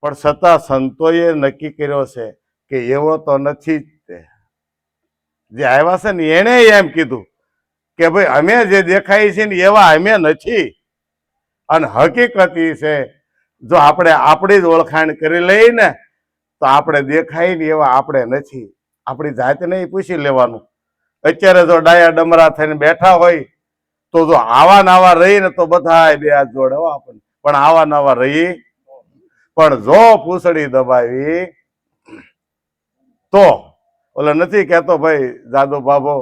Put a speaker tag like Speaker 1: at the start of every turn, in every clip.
Speaker 1: પણ છતાં સંતોએ નક્કી કર્યો છે કે એવો તો નથી જ તે. જે આવ્યા છે ને એને એમ કીધું કે ભાઈ અમે જે દેખાય છે ને એવા અમે નથી. અને હકીકત એ છે જો આપણે આપણી જ ઓળખાણ કરી લઈએ ને તો આપણે દેખાય ને એવા આપણે નથી. આપણી જાતને પૂછી લેવાનું. અત્યારે જો ડાયા ડમરા થઈને બેઠા હોય તો જો આવા નવા રહી ને તો બધા બે હાથ જોડે આપણને, પણ આવા નવા રહી. પણ જો પૂંછડી દબાવી તો ઓલે નથી કેતો ભાઈ જાદુ બાબો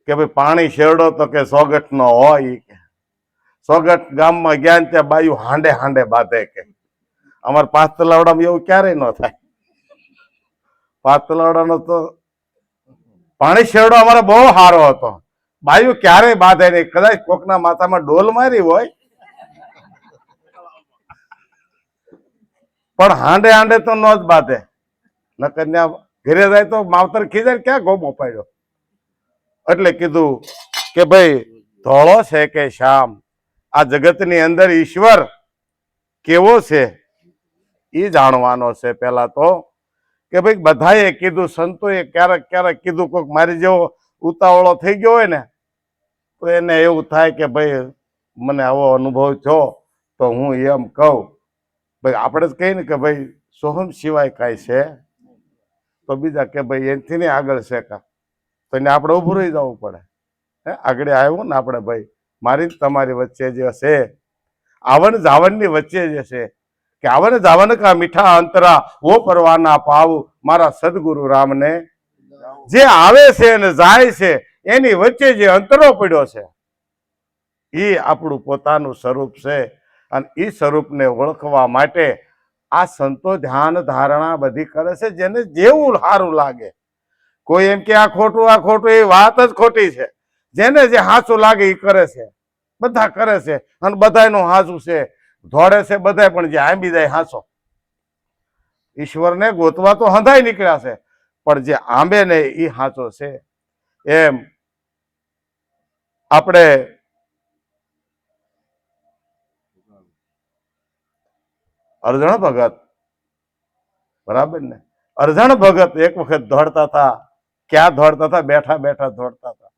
Speaker 1: કે ભાઈ પાણી શેરડો તો કે સોગઠ નો હોય. કે સોગઠ ગામમાં ગયા ને ત્યાં બાયું હાંડે હાંડે બાંધે. કે અમારે 5 તલાવડામાં એવું ક્યારેય ન થાય. 5 તલાવડાનો તો પાણી શેરડો અમારે બહુ સારો હતો. બાયું ક્યારેય બાંધે નહીં. કદાચ કોકના માથામાં ડોલ મારી હોય પણ હાંડે હાંડે તો ન જ બાંધે. નકર ત્યાં ઘરે જાય તો માવતર ખીજાય ક્યાં ગોમો પાડ્યો. એટલે કીધું કે ભાઈ ધોળો છે કે શ્યામ, આ જગતની અંદર ઈશ્વર કેવો છે એ જાણવાનો છે. પેલા તો કે ભાઈ બધાએ કીધું, સંતોએ ક્યારેક ક્યારેક કીધું, કોઈક મારી જેવો ઉતાવળો થઈ ગયો હોય ને તો એને એવું થાય કે ભાઈ મને આવો અનુભવ થયો તો હું એમ કહું. ભાઈ આપણે જ કહીએ ને કે ભાઈ સોહમ સિવાય કાંઈ છે તો બીજા કે ભાઈ એનથી નહીં આગળ છે કા, તો એને આપણે ઊભું રહી જવું પડે. આગળ આવ્યું ને આપણે ભાઈ મારી તમારી વચ્ચે જે છે આવન જાવનની વચ્ચે જે છે કે આવન જાવન કા મીઠા અંતરા વો પરવાના પાવ મારા સદગુરુ રામને. જે આવે છે અને જાય છે એની વચ્ચે જે અંતરો પડ્યો છે એ આપણું પોતાનું સ્વરૂપ છે. અને એ સ્વરૂપને ઓળખવા માટે આ સંતો ધ્યાન ધારણા બધી કરે છે જેને જેવું સારું લાગે. કોઈ એમ કે આ ખોટું એ વાત જ ખોટી છે. જેને જે હાચું લાગે એ કરે છે. બધા કરે છે અને બધાનું હાચું છે. ધોડે છે બધા, પણ જે આંબી જાય હાચો. ઈશ્વરને ગોતવા તો હંધાઈ નીકળ્યા છે, પણ જે આંબે ને એ હાચો છે. એમ આપણે અરજણ ભગત, બરાબર ને, અરજણ ભગત એક વખત દોડતા હતા. ક્યાં દોડતા હતા? બેઠા બેઠા દોડતા હતા.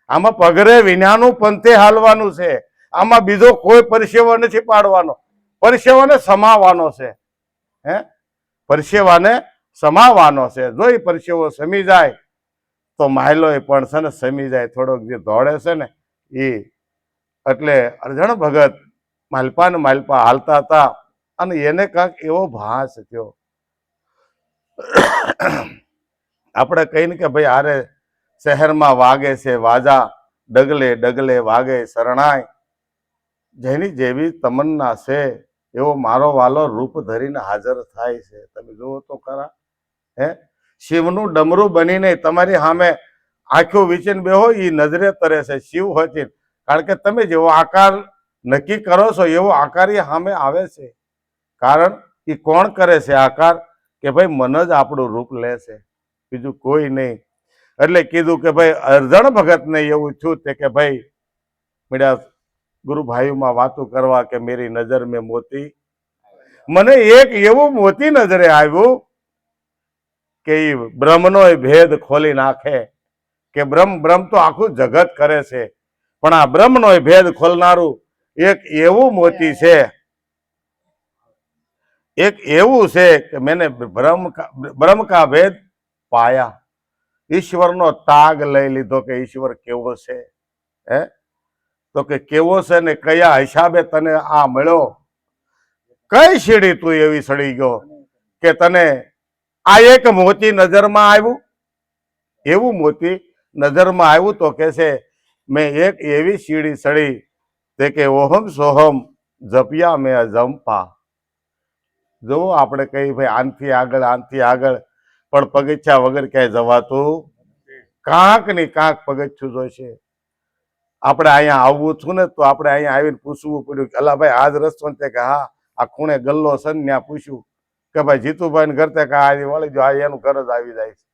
Speaker 1: આમાં પગરે વિનાનું પંથે હાલવાનું છે. આમાં બીજો કોઈ પરસેવો નથી પાડવાનો. પરસેવાને સમાવાનો છે. પરસેવાને સમાવાનો છે. જો એ પરસેવો સમી જાય તો માયલો પણ છે ને સમી જાય. થોડોક જે દોડે છે ને એ. એટલે અરજણ ભગત માલપા ને માલપા હાલતા હતા અને એને કાંક એવો ભાસ થયો. આપણે કહીને કે ભાઈ આરે શહેરમાં વાગે છે વાજા, ડગલે ડગલે વાગે શરણાય. જેની જેવી તમન્ના છે એવો મારો વાલો રૂપ ધરીને હાજર થાય છે. તમે જુઓ તો ખરા. શિવનું ડમરું બનીને તમારી સામે આંખો વીચીને બેહો એ નજરે તરે છે શિવ હોય. કારણ કે તમે જેવો આકાર નક્કી કરો છો એવો આકાર એ સામે આવે છે. કારણ એ કોણ કરે છે આકાર? કે ભાઈ મન જ આપણું રૂપ લે છે, બીજું કોઈ નહીં. એટલે કીધું કે ભાઈ અરજણ ભગત ને એવું થયું તે કે ભાઈ મીડા ગુરુ ભાઈઓમાં વાતો કરવા કે મેરી નજર મેં મોતી. મને એક એવું મોતી નજરે આવ્યું કે એ બ્રહ્મનો ભેદ ખોલી નાખે. કે બ્રહ્મ તો આખું જગત કરે છે, પણ આ બ્રહ્મનો ભેદ ખોલનારું એક એવું મોતી છે. એક એવું છે કે મેને બ્રહ્મ કા ભેદ પાયા. ઈશ્વરનો તાગ લઈ લીધો કે ઈશ્વર કેવો છે. તો કે કેવો છે ને કયા હિસાબે તને આ મળ્યો? કઈ સીડી તું એવી સડી ગયો કે તને આ એક મોતી નજરમાં આવ્યું? એવું મોતી નજરમાં આવ્યું તો કે છે મેં એક એવી સીડી સડી તે કે ઓહમ સોહમ જપ્યા મેં અજંપા. જો આપણે કઈ ભાઈ આનથી આગળ પણ પગથિયા વગર ક્યાંય જવાતું. કાંક ને કાંક પગથિયું જોઈશે. આપણે અહીંયા આવવું છું ને તો આપણે અહીંયા આવીને પૂછવું પડ્યું કે અલા ભાઈ આજ રસ્તો ને કે હા આ ખૂણે ગલ્લો છે ને ત્યાં પૂછ્યું કે ભાઈ જીતુભાઈ ને ઘર તે કા વળી જો આ એનું ઘર જ આવી જાય છે.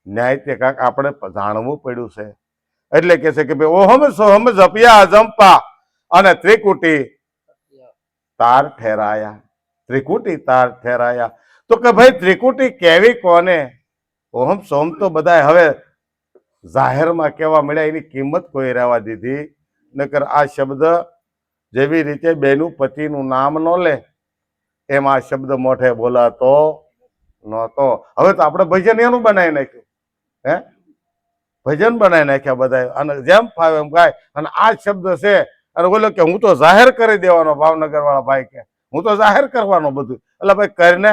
Speaker 1: ન્યાય તે કાંક આપણે જાણવું પડ્યું છે. એટલે કે છે કે ભાઈ ઓહમ સોહમ જપ્યા અજંપા અને ત્રિકુટી તાર ઠેરાયા. ત્રિકુટી તાર ઠેરાયા. તો કે ભાઈ ત્રિકુટી કેવી કોને? ઓહમ સોમ તો બધા હવે જાહેરમાં કેવા મળ્યા, એની કિંમત કોઈ રહેવા દીધી નકર આ શબ્દ જેવી રીતે બેનું પતિનું નામ ન લે એમ આ શબ્દ મોઢે બોલાતો નહોતો. હવે તો આપણે ભજન એનું બનાવી નાખ્યું, હે ભજન બનાવી નાખ્યા બધા, અને જેમ ફાવે એમ ગાય. અને આ શબ્દ છે અને બોલો કે હું તો જાહેર કરી દેવાનો, ભાવનગર વાળા ભાઈ કે હું તો જાહેર કરવાનો બધું. એટલે ભાઈ કરીને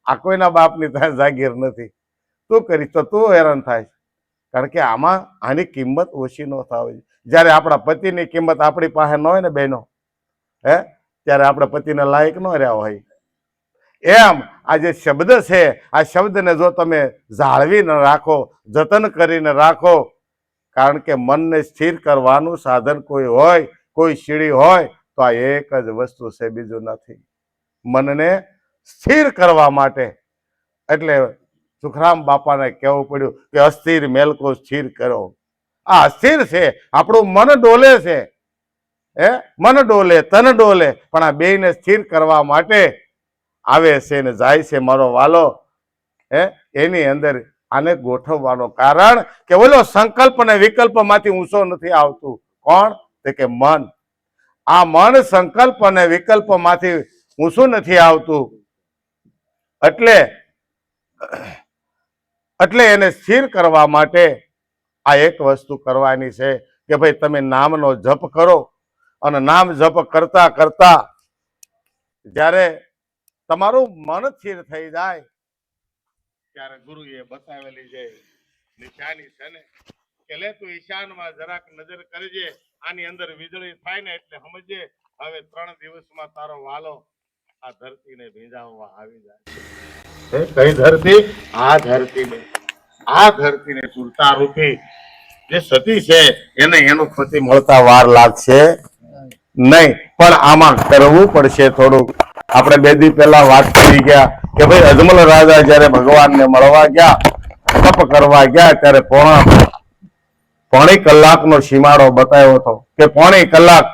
Speaker 1: આ કોઈના બાપની ત્યાં જાગીર નથી, તું કરીશ તો તું હેરાન થાય. કારણ કે આમાં આની કિંમત ઓછી ન થાય. જયારે આપણા પતિની કિંમત આપણી પાસે ન હોય ને બહેનો, હે ત્યારે આપણે પતિને લાયક ન રહ્યા હોય. એમ આ જે શબ્દ છે, આ શબ્દને જો તમે જાળવીને રાખો, જતન કરીને રાખો, કારણ કે મનને સ્થિર કરવાનું સાધન કોઈ હોય, કોઈ સીડી હોય તો આ એક જ વસ્તુ છે, બીજું નથી. મનને સ્થિર કરવા માટે એટલે સુખરામ બાપાને કહેવું પડ્યું કે અસ્થિર મેલકો સ્થિર કરો. આ અસ્થિર છે, આપણું મન ડોલે છે, હે મન ડોલે તન ડોલે, પણ આ બેયને સ્થિર કરવા માટે આવે છે ને જાય છે મારો વાલો. હે એની અંદર આને ગોઠવવાનો કારણ કે ઓલો સંકલ્પ અને વિકલ્પ માંથી ઊંચો નથી આવતું. કોણ? તે કે મન. આ મન સંકલ્પ અને વિકલ્પ માંથી ઊંચું નથી આવતું. એટલે એને સ્થિર કરવા માટે આ એક વસ્તુ કરવાની છે કે ભાઈ તમે નામનો જપ કરો. અને નામ જપ કરતા કરતા જ્યારે તમારું મન સ્થિર થઈ જાય ત્યારે ગુરુએ બતાવેલી જે નિશાની છે ને કે લે તું ઈશાનમાં જરાક નજર કરજે, આની અંદર વીજળી થાય ને એટલે સમજે હવે 3 દિવસમાં તારો વાલો આ ધરતીને ભીંજાવવા આવી જાય. કઈ ધરતી? આ ધરતીને. આ ધરતીને સુરતા રૂપી જે સતી છે એને એનું પતિ મળતા વાર લાગશે નહીં, પણ આમાં કરવું પડશે થોડુંક. આપણે 2 દી પહેલા વાત કરી ગયા કે ભાઈ અજમલ રાજા જયારે ભગવાનને મળવા ગયા, તપ કરવા ગયા, ત્યારે પોણી કલાકનો સીમાડો બતાવ્યો હતો કે પોણી કલાક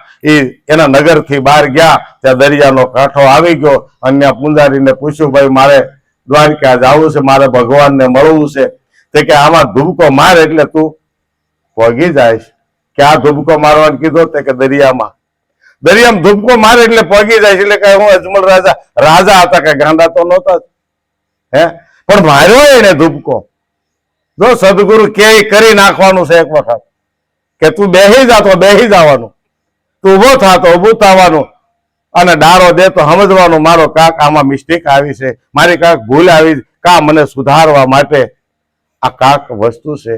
Speaker 1: એના નગરથી બહાર ગયા, ત્યાં દરિયાનો કાંઠો આવી ગયો. અન્ય પૂંજારીને પૂછ્યું ભાઈ મારે દ્વારકા જવું છે, મારે ભગવાનને મળવું છે. તે કે આમાં ધુબકો માર એટલે તું પહોંચી જાય. ક્યાં ધુબકો મારવાનું કીધો? તે કે દરિયામાં. દરિયામાં ધુબકો મારે એટલે પહોંચી જાય. એટલે કઈ હું અજમલ રાજા હતા કે ગાંડા તો નહોતા, હે પણ માર્યો એને ધુબકો. જો સદગુરુ કે કરી નાખવાનું છે એક વખત કે તું બેહી જા તો બેહી જવાનું, તું ઉભો થા તો ઉભું થવાનું, અને ડારો દે તો સમજવાનું મારો કાક આમાં મિસ્ટેક આવી છે, મારી કાક ભૂલ આવી, કા મને સુધારવા માટે આ કાક વસ્તુ છે.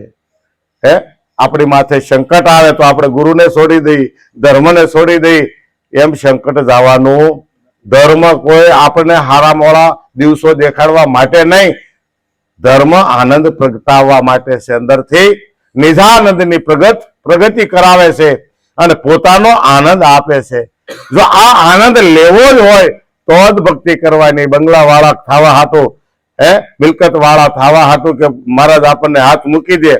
Speaker 1: હે આપણી માથે સંકટ આવે તો આપણે ગુરુને છોડી દઈ, ધર્મને છોડી દઈ, એમ સંકટ જવાનું. ધર્મ કોઈ આપણને હારા મોળા દિવસો દેખાડવા માટે નહીં, ધર્મ આનંદ પ્રગટાવવા માટે છે. અંદરથી નિજાનંદની પ્રગતિ કરાવે છે અને પોતાનો આનંદ આપે છે. જો આ આનંદ લેવો જ હોય તો જ ભક્તિ કરવાની. બંગલા વાળા થવા હાટું, મિલકત વાળા થવા હાટું કે મહારાજ આપણને હાથ મૂકી દે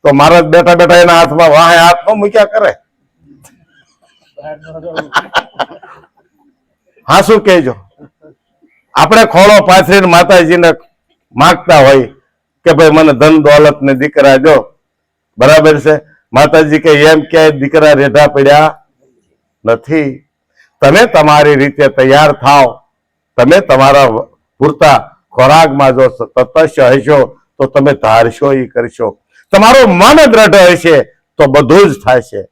Speaker 1: તો મહારાજ બેઠા બેઠા એના હાથમાં વાહે હાથ ન મૂક્યા કરે. હા શું કહેજો? આપણે ખોળો પાથરીને માતાજીને માગતા હોય કે ભાઈ મને ધન દોલત ને દીકરા જો, બરાબર છે. માતાજી કે એમ ક્યાંય દીકરા રેઢા પડ્યા નથી. તમે તમારી રીતે તૈયાર થાવ, તમે તમારા પૂરતા ખોરાકમાં જો તટસ્થ હશો તો તમે ધારશો એ કરશો. તમારું મન દ્રઢ હશે તો બધું જ થશે.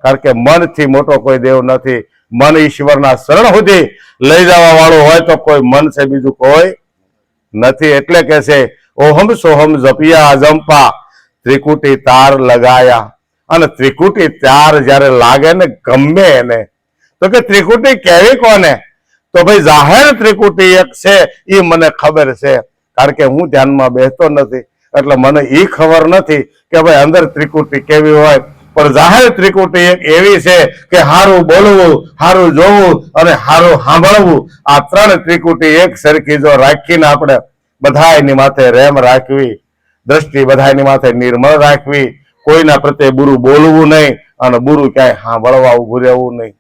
Speaker 1: કારણ કે મનથી મોટો કોઈ દેવ નથી. મન ઈશ્વરના શરણ સુધી લઈ જવા વાળું હોય તો કોઈ મન છે, બીજું કોઈ નથી. એટલે કે છે ઓહમ સોહમ જપિયા અજંપા ત્રિકુટી તાર લગાયા. અને ત્રિકુટી તાર જયારે લાગે ને ગમે એને, તો કે ત્રિકુટી કેવી કોને? તો ભાઈ જાહેર ત્રિકુટી એક છે એ મને ખબર છે, કારણ કે હું ધ્યાનમાં બેસતો નથી એટલે મને એ ખબર નથી કે ભાઈ અંદર ત્રિકુટી કેવી હોય. પણ જાહેર ત્રિકુટી એક એવી છે કે હારું બોલવું, હારું જોવું અને હારું સાંભળવું, આ 3 ત્રિકુટી એક સરખી જો રાખીને આપણે બધાની માથે રેમ રાખવી, દ્રષ્ટિ બધાની માથે નિર્મળ રાખવી, કોઈના પ્રત્યે બુરું બોલવું નહીં અને બુરું ક્યાંય સાંભળવા ઉભું રહેવું નહીં.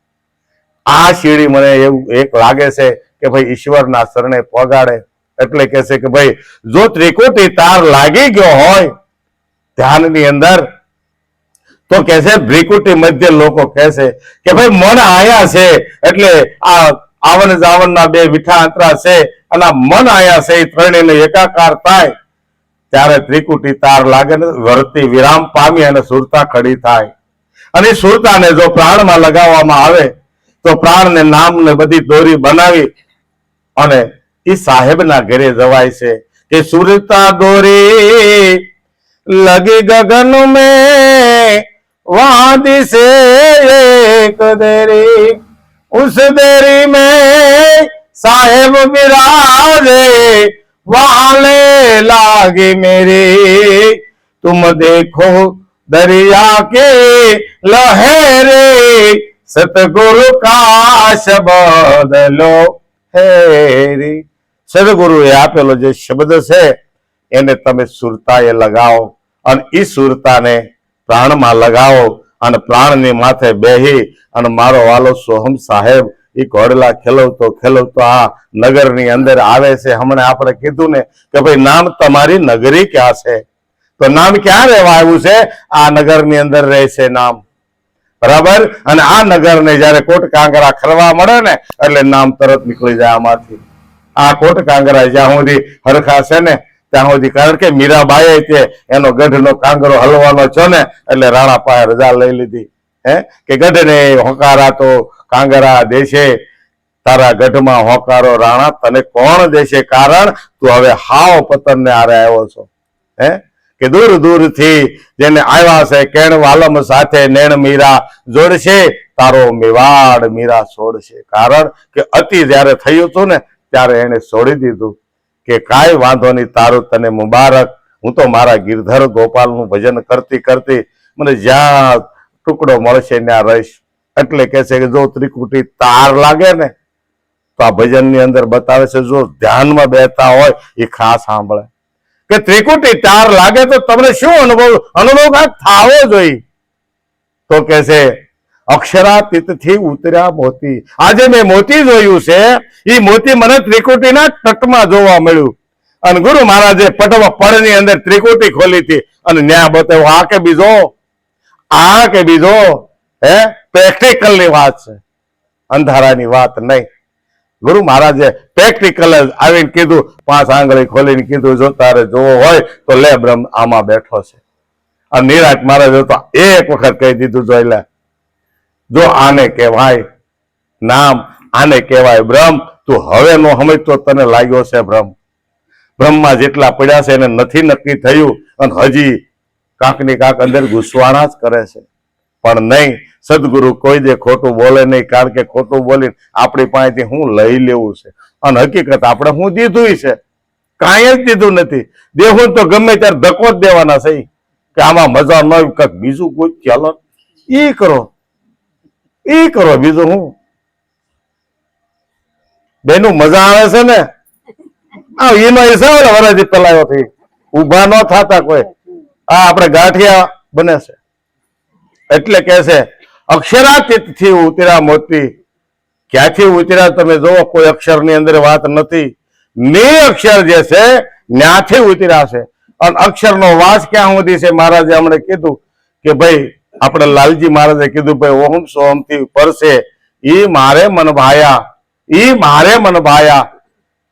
Speaker 1: આ સીડી મને એવું એક લાગે છે કે ભાઈ ઈશ્વરના શરણે પગાડે. એટલે કે છે કે ભાઈ જો ત્રિકુટી તાર લાગી ગયો હોય ધ્યાનની અંદર તો કે છે ભ્રિકુટી મધ્ય લોકો કહે છે કે ભાઈ મન આયા છે એટલે આ આવન જાવનના બે મીઠા અંતરા છે અને આ મન આયા છે એ ત્રણેયને એકાકાર થાય ત્યારે ત્રિકુટી તાર લાગે ને વર્તી વિરામ પામી અને સુરતા ખડી થાય. અને સુરતાને જો પ્રાણમાં લગાવવામાં આવે તો પ્રાણને નામને બધી દોરી બનાવી અને એ સાહેબના ઘરે જવાય છે કે સુરતા દોરી લગી ગગન में वादी से एक देरी उस देरी में साहेब विराजे वाले लागे मेरे तुम देखो दरिया के लहरे सतगुरु का शब्द लो हेरी. સદગુરુએ આપેલો જે શબ્દ છે એને તમે સુરતાએ લગાવો અને એ સુરતાને પ્રાણમાં લગાવો અને પ્રાણની માથે બેહી અને મારો વાલો સોહમ સાહેબ એ ઘોડલા ખેલવતો ખેલવતો આ નગરની અંદર આવે છે. હમણાં આપણે કીધું ને કે ભાઈ નામ તમારી નગરી ક્યાં છે, તો નામ ક્યાં રહેવા આવ્યું છે? આ નગરની અંદર રહે છે નામ, બરાબર. અને આ નગરને જયારે કોટ કાંગરા ખરવા મળે ને એટલે નામ તરત નીકળી જાય આમાંથી. આ કોટ કાંગરા જ્યાં સુધી હરખા છે ને ત્યાં સુધી, કારણ કે મીરાબાઈએ તે એનો ગઢનો કાંગરો હલવાનો છો ને એટલે રાણા પાસે રજા લઈ લીધી કે ગઢને હોકારા તો કાંગરા દેશે, તારા ગઢમાં હોકારો રાણા તને કોણ દેશે, કારણ તું હવે હાવ પતનને આરે આવ્યો છો. કે દૂર દૂર થી જેને આવ્યા છે કેણ વાલમ સાથે નેણ મીરા જોડશે, તારો મેવાડ મીરા છોડશે. કારણ કે અતિ જયારે થયું હતું ને ત્યારે એને છોડી દીધું કે કાંઈ વાંધો નહીં, તારું તને મુબારક. હું તો મારા ગિરધર ગોપાલનું ભજન કરતી કરતી મને જ્યાં ટુકડો મળશે ત્યાં રહીશ. એટલે કે છે કે જો ત્રિકુટી તાર લાગે ને તો આ ભજનની અંદર બતાવે છે, જો ધ્યાનમાં બેઠા હોય એ ખાસ સાંભળે કે ત્રિકુટી તાર લાગે તો તમને શું અનુભવ થાવો જોઈએ. તો કે છે અક્ષરાતીત થી ઉતર્યા મોતી. આજે મેં મોતી જોયું છે, એ મોતી મને ત્રિકુટીના તટમાં જોવા મળ્યું. અને ગુરુ મહારાજે પડની અંદર ત્રિકુટી ખોલી હતી અને ન્યા બતાવ્યો આ કે બીજો, આ કે બીજો. પ્રેક્ટિકલ ની વાત છે, અંધારાની વાત નહીં. ગુરુ મહારાજે પ્રેક્ટિકલ જ આવીને કીધું, 5 આંગળી ખોલીને કીધું જો તારે જોવો હોય તો લે બ્રહ્મ આમાં બેઠો છે. અને નિરાજ મહારાજે તો એક વખત કહી દીધું જોઈ લે, જો આને કહેવાય નામ, આને કહેવાય બ્રહ્મ. તું હવે નો સમજતો તને લાગ્યો છે ભ્રમ. બ્રહ્મમાં જેટલા પડ્યા છે એને નથી નક્કી થયું અને હજી કાંક ને કાંક અંદર ઘૂસવાણા જ કરે છે. પણ નહીં, સદગુરુ કોઈ દે ખોટું બોલે નહીં, કારણ કે ખોટું બોલીને આપણી પાસેથી હું લઈ લેવું છે. અને હકીકત આપણે હું દીધું છે, કાંઈ જ દીધું નથી. દેવું તો ગમે ત્યારે ધક્કો જ દેવાના છે કે આમાં મજા ન આવી, કંઈક બીજું કોઈ ચાલો ઈ કરો, ઈ કરો, બીજું હું. બેનું મજા આવે છે ને એનો હિસાબ વરાજી પેલાયો થી ઉભા ન થતા કોઈ. આ આપણે ગાંઠિયા બને છે. એટલે કે છે અક્ષરાતીત થી ઉતર્યા મોતી. ક્યાંથી ઉતર્યા તમે જોવો, કોઈ અક્ષર ની અંદર વાત નથી. ને અક્ષર જે છે ત્યાંથી ઉતર્યા છે. અને અક્ષર નો વાસ ક્યાં સુધી છે? મહારાજે હમણાં કીધું કે ભાઈ આપણે લાલજી મહારાજે કીધું ભાઈ ઓમ સોમ થી ઉપર છે, ઈ મારે મન ભાયા, ઈ મારે મન ભાયા.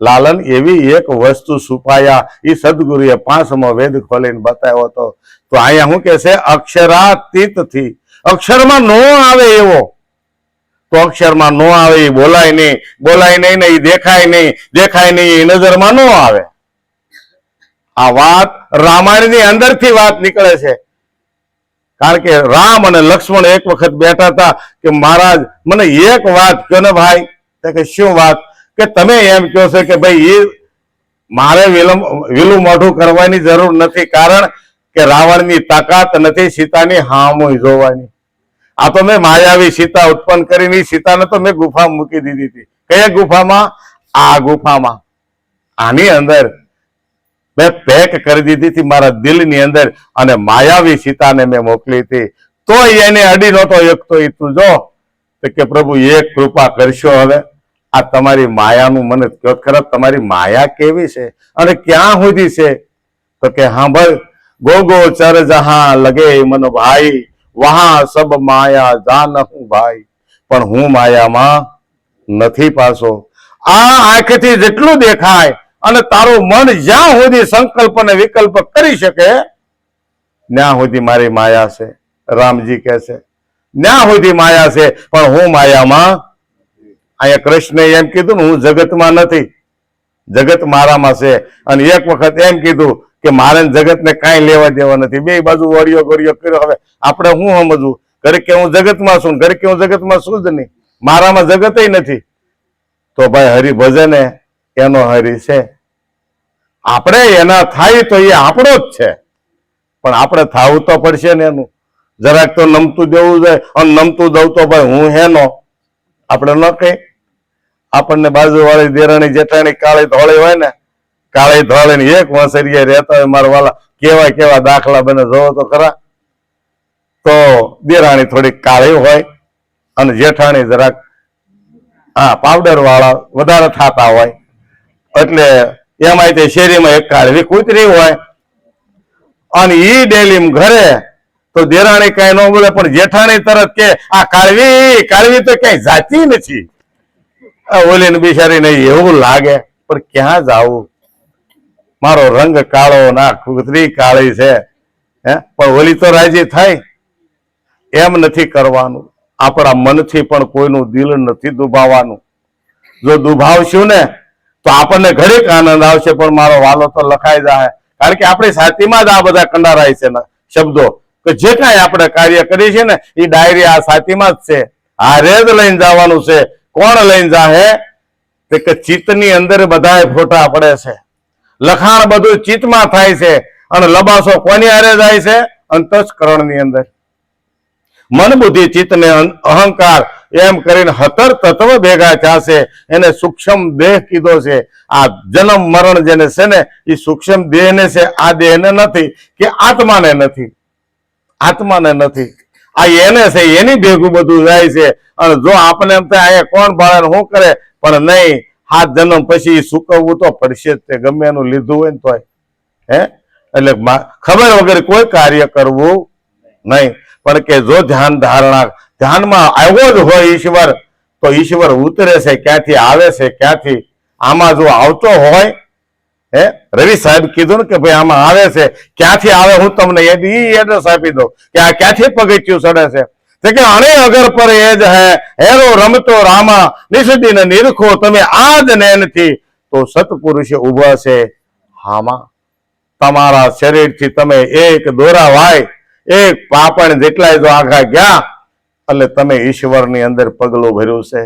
Speaker 1: લાલન એવી એક વસ્તુ છુપાયા. એ સદગુરુએ 5મો વેદ ખોલીને બતાવ્યો હતો. તો અહીંયા શું કે છે? અક્ષરાતીત થી. અક્ષરમાં નો આવે એવો, તો અક્ષરમાં નો આવે એ બોલાય નહીં, બોલાય નહીં ને એ દેખાય નહીં, દેખાય નહીં એ નજરમાં નો આવે. આ વાત રામાયણની અંદરથી વાત નીકળે છે. કારણ કે રામ અને લક્ષ્મણ એક વખત બેઠા હતા કે મહારાજ મને એક વાત કહો ને ભાઈ. કે શું વાત? કે તમે એમ કહો છો કે ભાઈ એ મારે વિલું મોઢું કરવાની જરૂર નથી, કારણ કે રાવણની તાકાત નથી સીતાની હામુય જોવાની. આ તો મેં માયાવી સીતા ઉત્પન્ન કરીને સીતાને તો મેં ગુફા મૂકી દીધી હતી. કયા ગુફામાં? આ ગુફામાં. આની અંદર મેં પેક કરી દીધી હતી મારા દિલની અંદર, અને માયાવી સીતાને મેં મોકલી હતી. તો એને અડી નહોતો એકતો. તું જો કે પ્રભુ એક કૃપા કરશો, હવે આ તમારી માયાનું મને કહો ખરા, તમારી માયા કેવી છે અને ક્યાં સુધી છે? તો કે હા ભાઈ, ગોગો ચર જહાં લગે મન ભાઈ, વહાં સબ માયા જાનહું ભાઈ. પણ હું માયામાં નથી પાછો. આ આંખથી જેટલું દેખાય અને તારું મન જ્યાં સુધી સંકલ્પ અને વિકલ્પ કરી શકે ત્યાં સુધી મારી માયા છે. રામજી કહે છે ત્યાં સુધી માયા છે, પણ હું માયામાં. અહીંયા કૃષ્ણે એમ કીધું ને, હું જગતમાં નથી, જગત મારામાં છે. અને એક વખત એમ કીધું કે મારે જગતને કાંઈ લેવા દેવા નથી. બે બાજુ વળિયો ગળિયો કર્યો. હવે આપણે શું સમજવું? ઘરે કે હું જગતમાં છું, ઘરે કે હું જગતમાં છું જ નહીં, મારામાં જગત નથી. તો ભાઈ હરિભજન એનો હરિ છે. આપણે એના થાય તો એ આપણો જ છે, પણ આપણે થાવું તો પડશે ને એનું. જરાક તો નમતું દેવું જોઈએ. અને નમતું દઉં તો ભાઈ હું હેનો આપણે ન કહી. આપણને બાજુ વાળી દેરાણી જેઠાણી કાળી ધોળી હોય ને, કાળી ધોળી ને એક વંસરીએ રહેતા હોય મારા વાલા, કેવા કેવા દાખલા બને જોવો તો ખરા. તો દેરાણી થોડીક કાળી હોય અને જેઠાણી જરાક પાવડર વાળા વધારે થતા હોય. એટલે એમાં તે શેરીમાં એક કાળવી કૂતરી હોય અને ઈ ડેલી ઘરે તો દેરાણી કઈ ન બોલે, પણ જેઠાણી તરત કે આ કાળવી કાળવી તો કઈ જાતી નથી. ઓલી ને બિચારી નહીં એવું લાગે, પણ ક્યાં જાવું? મારો રંગ કાળો ના કૂતરી કાળી છે, પણ ઓલી તો રાજી થાય. એમ નથી કરવાનું. આપણા મનથી પણ કોઈનું દિલ નથી દુભાવવાનું. જો દુભાવશું ને તો આપણને ઘડીક આનંદ આવશે, પણ મારો વાલો તો લખાઈ જાય. કારણ કે આપણી છાતીમાં જ આ બધા કંડારાય છે ને શબ્દો, કે જે કાંઈ આપણે કાર્ય કરીએ છીએ ને એ ડાયરી આ છાતીમાં જ છે. હારે જ લઈને જવાનું છે. કોણ લઈને જાહે? કે ચિત્તની અંદર બધા ફોટા પડે છે. લખાણ બધું ચિત્તમાં થાય છે અને લબાસો કોની હારે જાય છે? અંતસ્કરણની અંદર. મન બુદ્ધિ ચિત્ત ને અહંકાર એમ કરીને 17 તત્વ ભેગા થશે. એને સૂક્ષ્મ દેહ કીધો છે. આ જન્મ મરણ જેને છે ને એ સૂક્ષ્મ દેહ ને છે, આ દેહ ને નથી, કે આત્માને નથી. આત્માને નથી, આ એને છે. એની ભેગું બધું જાય છે. અને જો આપણે એમ થાય અહીંયા કોણ ભાળે શું કરે, પણ નહીં, 7 જન્મ પછી સુકવવું તો પડશે જ. તે ગમે એનું લીધું હોય ને તોય એટલે ખબર વગર કોઈ કાર્ય કરવું નહીં. પણ કે જો ધ્યાન ધારણા ધ્યાનમાં આવ્યો જ હોય ઈશ્વર, તો ઈશ્વર ઉતરે છે ક્યાંથી, આવે છે ક્યાંથી. આમાં જો આવતો હોય, રવિ સાહેબ કીધું ને કે ભાઈ આમાં આવે છે, ક્યાંથી આવે હું તમને એડ્રેસ આપી દઉં કે આ ક્યાંથી પગથિયું ચડે છે. કે અણે અગર પર એ જ હે હેરો રમતો રામા, નિષદીને નિરખો તમે આજ નેનથી, તો સત્પુરુષ ઉભા છે હામાં. તમારા શરીરથી તમે એક દોરા વાય, એક પાપણ જેટલાય જો આઘા ગયા, એટલે તમે ઈશ્વરની અંદર પગલું ભર્યું છે.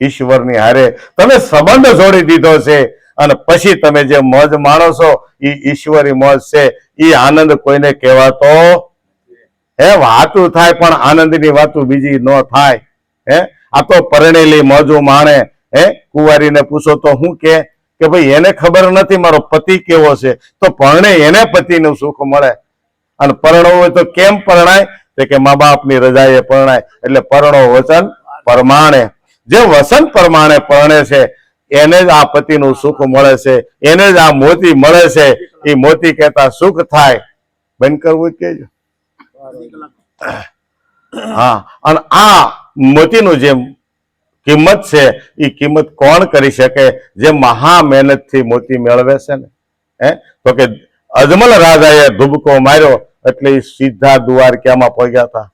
Speaker 1: ઈશ્વરની હારે તમે સંબંધ જોડી દીધો છે. અને પછી તમે જે મોજ માણો છો એ ઈશ્વરી મોજ છે. એ આનંદ કોઈને કહેવાતો વાતું થાય, પણ આનંદની વાતું બીજી ન થાય. આ તો પરણેલી મોજું માણે. કુંવારીને પૂછો તો શું કે ભાઈ એને ખબર નથી મારો પતિ કેવો છે, તો પરણે એને પતિનું સુખ મળે. અને પરણવું હોય તો કેમ પરણાય? કે મા બાપની રજાએ પરણાય. એટલે પરણો વચન પ્રમાણે. જે વચન પ્રમાણે પરણે છે એને જ આ પતિનું સુખ મળે છે, એને જ આ મોતી મળે છે. એ મોતી કહેતા સુખ થાય. બંધ કરવું કેજો. હા, અને આ મોતીનું જે કિંમત છે એ કિંમત કોણ કરી શકે? જે મહા મહેનતથી મોતી મેળવે છે ને. તો કે અજમલ રાજાએ ધુબકો માર્યો એટલે એ સીધા દ્વારકામાં પહોંચ્યા હતા.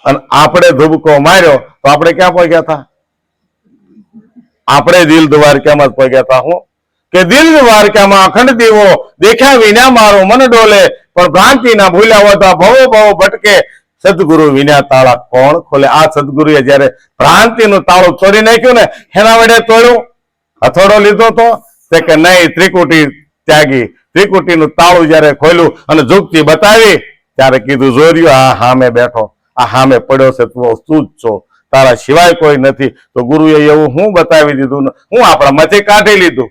Speaker 1: અને આપણે ધુબકો માર્યો તો આપણે ક્યાં પહોંચ્યા હતા? આપણે દિલ દ્વારકામાં જ પહોંચ્યા હતા. હું કે દિલ દ્વારકામાં અખંડ દીવો દેખ્યા વિના મારો મન ડોલે, પણ ભ્રાંતિ ના ભૂલ્યા હોતા ભવો ભવો ભટકે, સદગુરુ વિના તાળા કોણ ખોલે. આ સદગુરુએ જયારે ભ્રાંતિનું તાળું તોડી નાખ્યું ને, એના વડે તોડ્યું. હથોડો લીધો તો કે નહીં, ત્રિકુટી ત્યાગી. ત્રિકુટીનું તાળું જયારે ખોલ્યું અને જુગતી બતાવી, ત્યારે કીધું જોર્યો આ હામે બેઠો, આ હામે પડ્યો છે, તું તું જ છો, તારા સિવાય કોઈ નથી. તો ગુરુએ એવું હું બતાવી દીધું, હું આપણામાંથી કાઢી લીધું.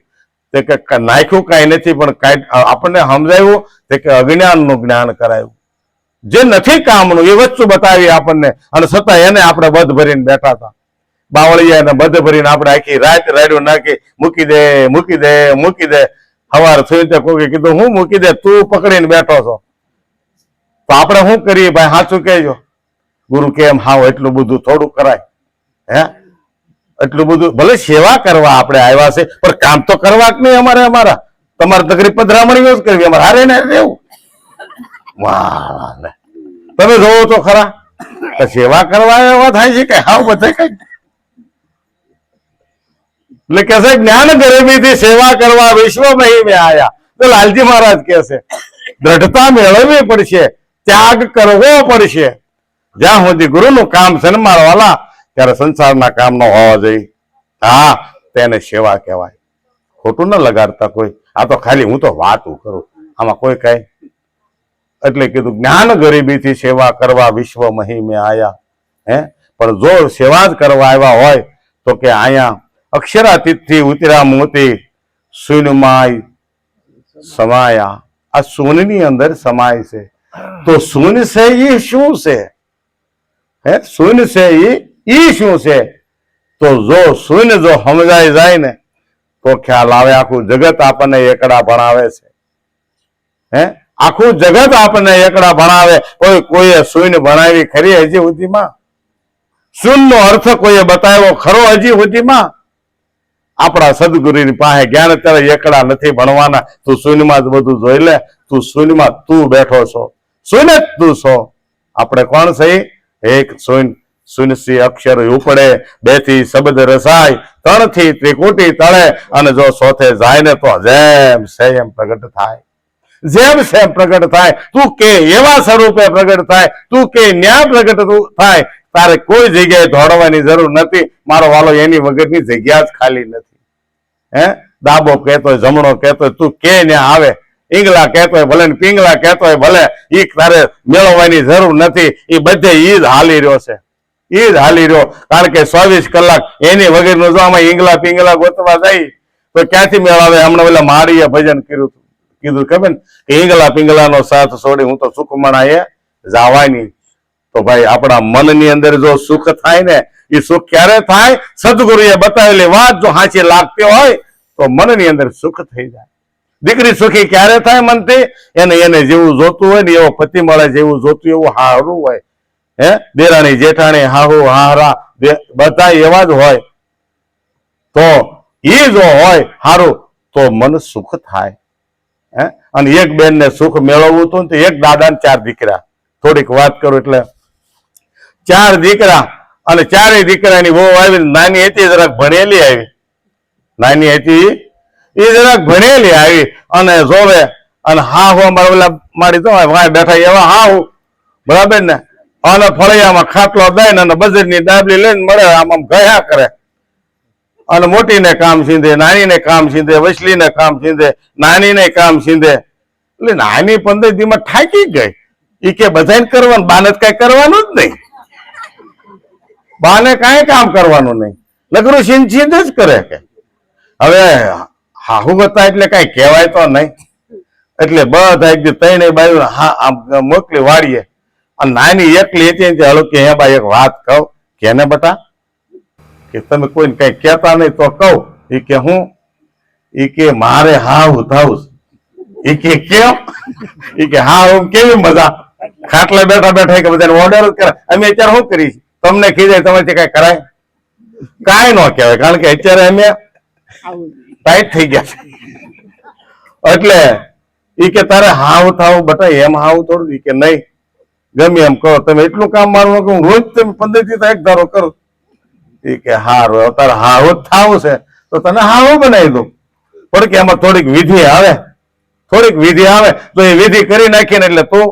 Speaker 1: તે કે નાખ્યું કાંઈ નથી, પણ આપણને સમજાયું કે અજ્ઞાનનું જ્ઞાન કરાયું. જે નથી કામનું એ વસ્તુ બતાવી આપણને, અને છતાં એને આપણે બધ ભરીને બેઠા હતા. બાવળિયા ને બધે ભરીને આપણે આખી રાત રાડ્યો નાખી મૂકી દે મૂકી દે મૂકી દે. સવાર થયું તે કોઈ કીધું હું મૂકી દે, તું પકડીને બેઠો છો. તો આપણે શું કરીએ ભાઈ, સાચું કહેજો. ગુરુ કેમ હાવ એટલું બધું થોડું કરાય? હે, એટલું બધું ભલે સેવા કરવા આપણે આવ્યા છે, પણ કામ તો કરવા જ નહીં અમારે. અમારા તમારે તકરીબ પધરામણીઓ જ કરવી, અમારે હારે ને રહેવું. વાહ, તમે જોવો તો ખરા, સેવા કરવા એવા થાય છે કે હાવ બધા કઈ. એટલે કે છે જ્ઞાન ગરીબીથી સેવા કરવા વિશ્વ મહિમે આયા. તો લાલજી મહારાજ કે છે દ્રઢતા મેળવવી પડશે, ત્યાગ કરવો પડશે. જ્યાં સુધી ગુરુનું કામ સન્માનવાલા ત્યારે સંસારના કામ નો હોવા જોઈએ. હા, તેને સેવા કહેવાય. ખોટું ન લગાડતા કોઈ. આ તો ખાલી હું તો વાતું કરું, આમાં કોઈ કઈ. એટલે કીધું જ્ઞાન ગરીબીથી સેવા કરવા વિશ્વ મહિમે આયા. હે, પણ જો સેવા જ કરવા આવ્યા હોય તો કે અહીંયા અક્ષરાતીતથી ઉતર્યા મોતી શૂન્યમાય સમાયા. આ શૂન્યની અંદર સમાય છે. તો શૂન્ય છે એ શું છે? હે, શૂન્ય છે એ શું છે? તો જો શૂન્ય જો સમજાઈ જાય ને તો ખ્યાલ આવે. આખું જગત આપણને એકડા ભણાવે છે. હે, આખું જગત આપણને એકડા ભણાવે. કોઈએ શૂન્ય ભણાવી ખરી હજી સુધીમાં? શૂન્યનો અર્થ કોઈએ બતાવ્યો ખરો હજી સુધીમાં? આપણા સદગુરુની પાસે જ્ઞાન અત્યારે એકડા નથી ભણવાના. તું શૂન્યમાં જ બધું જોઈ લે. તું શૂન્યમાં તું બેઠો છો, શૂન્ય જ તું છો. આપણે કોણ છે? એક શૂન્ય. શૂન્યથી અક્ષર ઉપડે, 2 થી શબ્દ રસાય, 3 થી ત્રિકુટી તળે, અને જો સોથે જાય ને તો જેમ છે એમ પ્રગટ થાય. જેમ છે પ્રગટ થાય. તું કે એવા સ્વરૂપે પ્રગટ થાય, તું કે ન્યા પ્રગટ થાય. તારે કોઈ જગ્યાએ દોડવાની જરૂર નથી. મારો વાલો એની વગરની જગ્યા જ ખાલી નથી. હે, ડાબો કહેતો જમણો કહેતો તું કે ન્યા આવે. ઈંગલા કહેતો હોય ભલે, પિંગલા કહેતો હોય ભલે, ઈ તારે મેળવવાની જરૂર નથી. એ બધે ઈ જ હાલી રહ્યો છે, ઈ જ હાલી રહ્યો. કારણ કે 24 કલાક એની વગરનું જો આમાં ઈંગલા પિંગલા ગોતવા જાય તો ક્યાંથી મેળવે? હમણાં ઓલા માળીએ ભજન કીધું ખબર ને કે ઈંગલા પિંગલાનો સાથ છોડી હું તો સુખમણા એ જાવાની. તો ભાઈ આપણા મનની અંદર જો સુખ થાય ને, એ સુખ ક્યારે થાય? સદગુરુએ બતાવેલી વાત જો સાચી લાગતી હોય તો મનની અંદર સુખ થઈ જાય. દીકરી સુખી ક્યારે થાય મનથી? એને જેવું જોતું હોય ને એવો પતિ મળે, જેવું જોતું એવું હારું હોય. હે, દેરાણી જેઠાણી હાહુ હારા બધા એવા જ હોય. તો એ જો હોય હારું તો મન સુખ થાય. હે, અને એક બેન ને સુખ મેળવવું હતું તો એક દાદા ને 4 દીકરા. થોડીક વાત કરું એટલે 4 દીકરા, અને 4 દીકરાની વહુ આવી. નાની હતી જરાક ભણેલી આવી. નાની હતી એ જરાક ભણેલી આવી અને જોવે અને હા હું અમારે ઓલા મારી તો બેઠા એવા હા હું બરાબર ને, અને ફળિયામાં ખાટલો દઈને અને બજરની ડાબલી લઈને મળે આમ આમ ગયા કરે. અને મોટીને કામ સીંધે, નાનીને કામ સીંધે, વસલીને કામ સીંધે, નાનીને કામ સીંધે. એટલે નાની 15 દીમાં થાકી ગઈ. એ કે બધાને કરવાનું, બાને કઈ કરવાનું જ નહીં. બાને કઈ કામ કરવાનું નહીં, નકરું સીંધ સીંધ જ કરે. કે હવે હાહુ બતા એટલે કઈ કહેવાય તો નહીં. એટલે બધા એક 3 બાજુ હા મોકલી વાળીએ. અને નાની એકલી હતી હલો કે હે ભાઈ એક વાત કહું. કેને બટા? કે તમે કોઈને કઈ કહેતા નહીં તો કહું. એ કે હું? એ કે મારે હાવ થાવું. એ કે કેમ? એ કે હા હું કેવી મજા, ખાટલે બેઠા બેઠા કે બધાને ઓર્ડર જ કરે. અમે અત્યારે શું કરીએ? તમને ખીજાય તમારી કઈ કરાય? કાંઈ ન કહેવાય, કારણ કે અત્યારે અમે ટાઈટ થઈ ગયા છે. એટલે એ કે તારે હાવ થાવું બટા, એમ હાવ થોડું. કે નહીં ગમે એમ કહો, તમે એટલું કામ મારવું કે હું રોજ તમે 15 દી એક ધારો કરું. એ કે હારું તારે હાવ જ થાવું છે તો તને હાવ બનાવી દઉં. પણ કે એમાં થોડીક વિધિ આવે, થોડીક વિધિ આવે તો એ વિધિ કરી નાખીને એટલે તું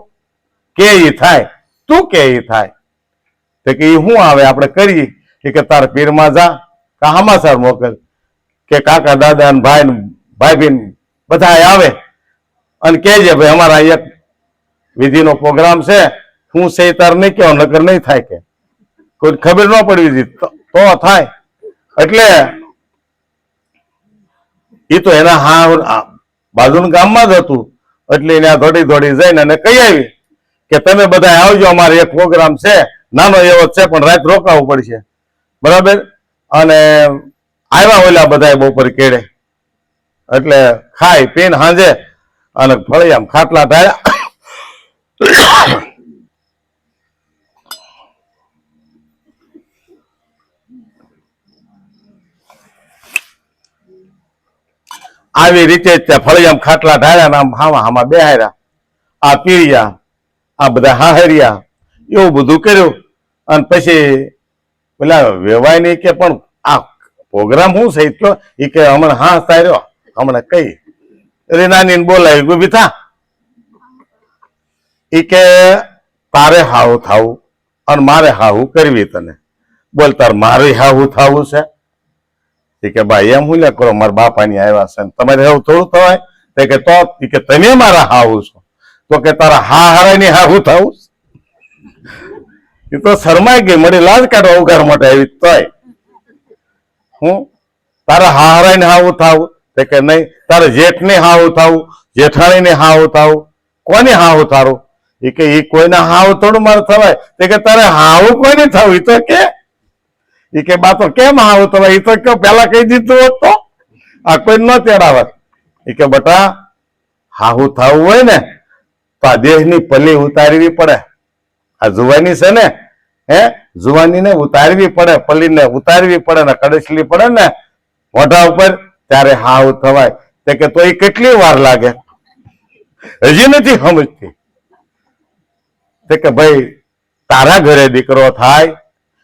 Speaker 1: કે ઈ થાય, તું કે ઈ થાય. તો કે એ શું આવે આપણે કરીએ. કે તારે પીરમાં જા, કા હમાસર મોકલ, કે કાકા દાદા ને ભાઈ ભાભી બધા આવે અને કહેજે ભાઈ અમારા એક વિધિનો પ્રોગ્રામ છે, હું છે તાર નહીં કેવો નગર નહીં થાય. કે કોઈ ખબર ન પડવી દીધી તો થાય. એટલે એ તો એના હા બાજુના ગામમાં જ હતું. એટલે એને દોડી દોડી જઈને અને કહી આવી કે તમે બધા આવજો, અમારે એક પ્રોગ્રામ છે, નાનો એવો છે પણ રાત રોકાવું પડશે. બરાબર? અને આવ્યા ઓલા બધા બપોર કેળે, એટલે ખાઈ પીને સાંજે અને ફળિયામ ખાટલા ઢાળ્યા. આવી રીતે ત્યાં ફળિયામ ખાટલા ઢાળ્યા ને આમ હામાં હામાં બેહાર્યા, આ પીળ્યા, આ બધા હાહર્યા, એવું બધું કર્યું. અને પછી પેલા વેવાય નહીં કે પણ આ પ્રોગ્રામ શું છે એટલો, એ કે હમણાં હા તાર્યો હમણાં કઈ રીનાની બોલાવી ઉભી થા. એ કે તારે હાવું થાવું અને મારે હાવું કરવી, તને બોલ તાર મારે હાવું થાવું છે? એ કે ભાઈ એમ હું લે કરો, મારા બાપાની આવ્યા છે ને તમારે એવું થોડું થવાય? તો કે તમે મારા હાવું છો, તો કે તારા હા હારાય ની હાવું થાવું? એ તો શરમાઈ ગઈ, મળી લાજ કાઢો ઉગાર માટે આવી તોય હું તારા હા હારાય ને હાવું થાવું? તો કે નહીં, તારે જેઠ ને હાવું થાવું, જેઠાણી ને હાવું થાવું, કોને હાવું તારું? એ કે એ કોઈના હાવું થોડું મારે થવાય. તો કે તારે હાવું કોઈને થવું? એ તો કે એ કે બા તો કેમ હાવું થવાય? એ તો કે પેલા કહી દીધું હોત તો આ કોઈ ન તેડાવત. એ કે બટા હાવું થવું હોય ને તો આ દેહની પલ્લી ઉતારવી પડે. આ જુવાની છે ને, જુવાની ને ઉતારવી પડે, પલ્લી ને ઉતારવી પડે ને કડસલી પડે ને મોઢા ઉપર, ત્યારે હાવ થવાય. તે કે તો એ કેટલી વાર લાગે? હજી નથી સમજતી. તે કે ભાઈ તારા ઘરે દીકરો થાય,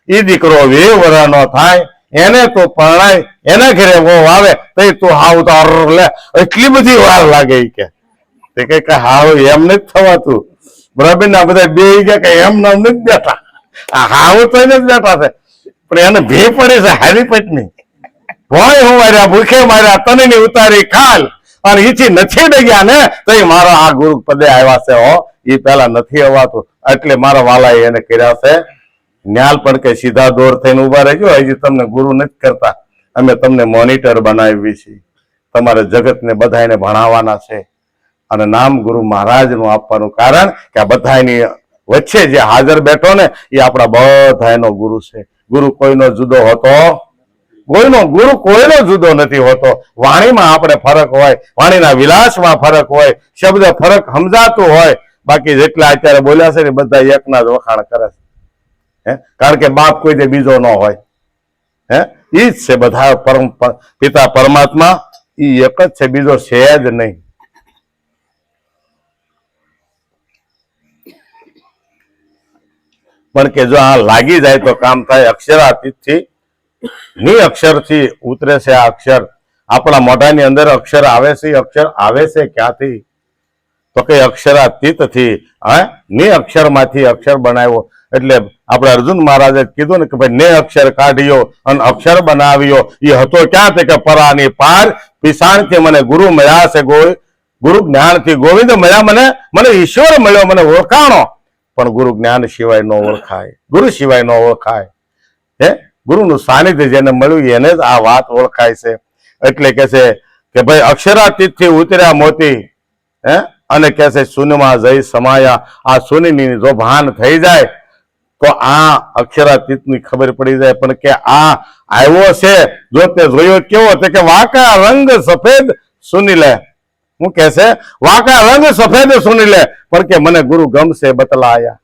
Speaker 1: એ દીકરો 20 વર્ષનો થાય, એને તો પરણાય, એના ઘરે બહુ આવે તો તું હાવ તો લે એટલી બધી વાર લાગે. કે તે હાવ એમ નથી થવાતું. બરાબર ને? આ બધા બે ગયા કે એમ નામ નથી બેઠા, આ હાવ તો એને જ બેઠા છે, પણ એને ભે પડે છે હારી પત્ની. ભોય હું માર્યા, ભૂખે માર્યા, તને ની ઉતારી ખાલ, અને ઈથી નથી ડગ્યા ને તો મારા આ ગુરુ પદે આવ્યા છે હો, એ પેલા નથી અવાતું. એટલે મારા વાલાએ એને કર્યા છે ન્યાલ. પણ કે સીધા દોર થઈને ઉભા રહેજો, હજી તમને ગુરુ નથી કરતા, અમે તમને મોનિટર બનાવી છીએ, તમારે જગતને બધાને ભણાવવાના છે. અને નામ ગુરુ મહારાજ નું આપવાનું કારણ કે આ બધાની વચ્ચે જે હાજર બેઠો ને એ આપણા બધાનો ગુરુ છે. ગુરુ કોઈનો જુદો હોતો, ગુરુ કોઈનો જુદો નથી હોતો. વાણીમાં આપણે ફરક હોય, વાણીના વિલાસમાં ફરક હોય, શબ્દ ફરક સમજાતું હોય, બાકી જેટલા અત્યારે બોલ્યા છે ને બધા એકના જ વખાણ કરે છે. કારણ કે બાપ કોઈ દે બીજો ન હોય. ઈ જ છે બધા પિતા પરમાત્મા, ઈ એક જ છે, બીજો છે જ નહીં. પણ કે જો આ લાગી જાય તો કામ થાય. અક્ષરાતીત થી ની અક્ષર થી ઉતરે છે આ અક્ષર. આપણા મોઢાની અંદર અક્ષર આવે છે, અક્ષર આવે છે ક્યાંથી? તો કે અક્ષરાતીત થી, ની અક્ષર માંથી અક્ષર બનાવ્યો. એટલે આપણે અર્જુન મહારાજે કીધું ને કે ભાઈ ને અક્ષર કાઢ્યો અને અક્ષર બનાવ્યો. એ હતો ક્યાં? કે પરાની પાર પિસાણ થી મને ગુરુ મળ્યા છે, ગુરુ જ્ઞાન થી ગોવિંદ મળ્યા, મને ઈશ્વર મળ્યો, મને ઓળખાણો. પણ ગુરુ જ્ઞાન સિવાય ન ઓળખાય, ગુરુ સિવાય ન ઓળખાય. ગુરુનું સાનિધ્ય જેને મળ્યું એને જ આ વાત ઓળખાય છે. એટલે કે છે કે ભાઈ અક્ષરાતીત થી ઉતર્યા મોતી, અને કે છે શૂન્યમાં જઈ સમાયા. આ શૂન્યની જો ભાન થઈ જાય તો આ અક્ષરાતીત ની ખબર પડી જાય. પણ કે આ આવ્યો છે, જો તે જોયો કેવો? તે કે વાંકા રંગ સફેદ સુની લે. હું કે છે વાંકા રંગ સફેદ સુની લે. પણ કે મને ગુરુ ગમશે બતલાયા,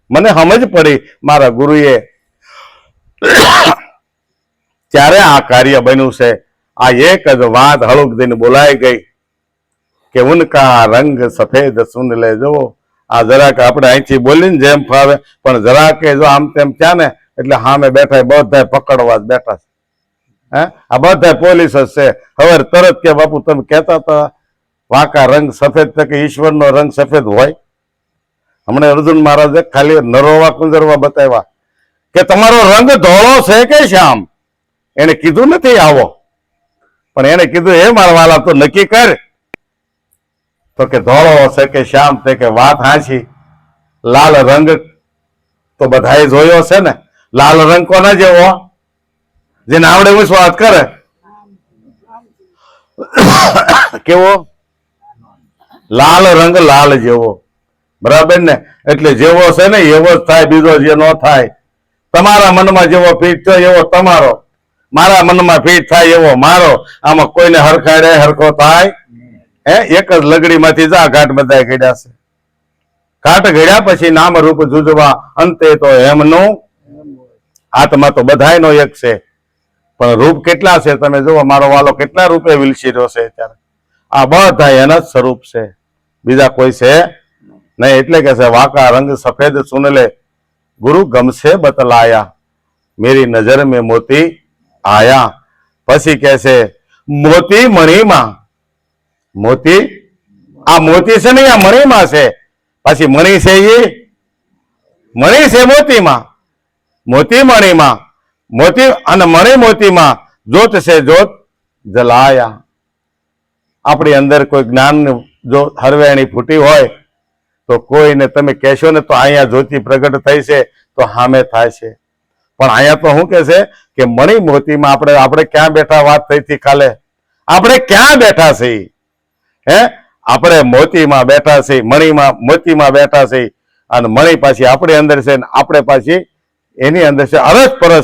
Speaker 1: મને સમજ પડી મારા ગુરુએ, ત્યારે આ કાર્ય બન્યું છે. આ એક જ વાત હળુક દઈને બોલાઈ ગઈ કે ઉનકા રંગ સફેદ સુન લે. જુઓ આ જરાક આપણે અહીંથી બોલીને જેમ ફાવે, પણ જરાક જો આમ તેમ ત્યાં ને એટલે સામે બેઠા બધા પકડવા જ બેઠા છે. આ બધા પોલીસ જ છે. હવે તરત કે બાપુ તમે કહેતા હતા વાંકા રંગ સફેદ, કે ઈશ્વરનો રંગ સફેદ હોય? હમણાં અર્જુન મહારાજે ખાલી નરોવા કુંજરવા બતાવ્યા કે તમારો રંગ ધોળો છે કે શ્યામ. એને કીધું નથી આવો, પણ એને કીધું હે મારા વાલા તો નક્કી કર. તો કે ધોળો છે કે શ્યામ? તે કે વાત હાચી. લાલ રંગ તો બધાએ જોયો છે ને. લાલ રંગ કોના જેવો? જેને આવડે હું વાત કરે. કેવો? લાલ રંગ લાલ જેવો. બરાબર ને? એટલે જેવો છે ને એવો જ થાય, બીજો જે ન થાય. તમારા મનમાં જેવો પીઠ થયો એવો તમારો, મારા મનમાં ફીટ થાય એવો મારો, આમાં કોઈને હરખાડે હરખો થાય એક જ લગડીમાંથી જા ઘાટ બધા ઘડ્યા છે. ઘાટ ઘડ્યા પછી નામ રૂપ જુજવા અંતે તો એમનું આત્મા તો બધાયનો એક છે, પણ રૂપ કેટલા છે તમે જુઓ. મારો વાલો કેટલા રૂપે વિલસી રહ્યો છે અત્યારે. આ બધા એના જ સ્વરૂપ છે, બીજા કોઈ છે નહીં. એટલે કે છે વાકા રંગ સફેદ સુનલે ગુરુ ગમશે બતલાયા, મેરી નજર મેં મોતી આયા. પછી કે છે મોતી મણીમાં, મોતી આ મોતી છે ને આ મણીમાં છે. પછી મણી છે એ મણી છે મોતીમાં, મોતી મણીમાં, મોતી અને મણી મોતીમાં જોત છે જોત જલાયા. આપણી અંદર કોઈ જ્ઞાન જો હરવેણી ફૂટી હોય તો કોઈને તમે કહેશો ને તો અહીંયા જ્યોતિ પ્રગટ થઈ છે તો સામે થાય છે. પણ અહીંયા તો શું કે છે કે મણી મોતીમાં આપણે ક્યાં બેઠા વાત થઈ હતી કાલે, આપણે ક્યાં બેઠા છીએ? આપણે મોતીમાં બેઠા છીએ, મણીમાં મોતીમાં બેઠા છીએ, અને મણી પાછી આપણી અંદર છે ને આપણે પાછી એની અંદર છે. અરસ પરસ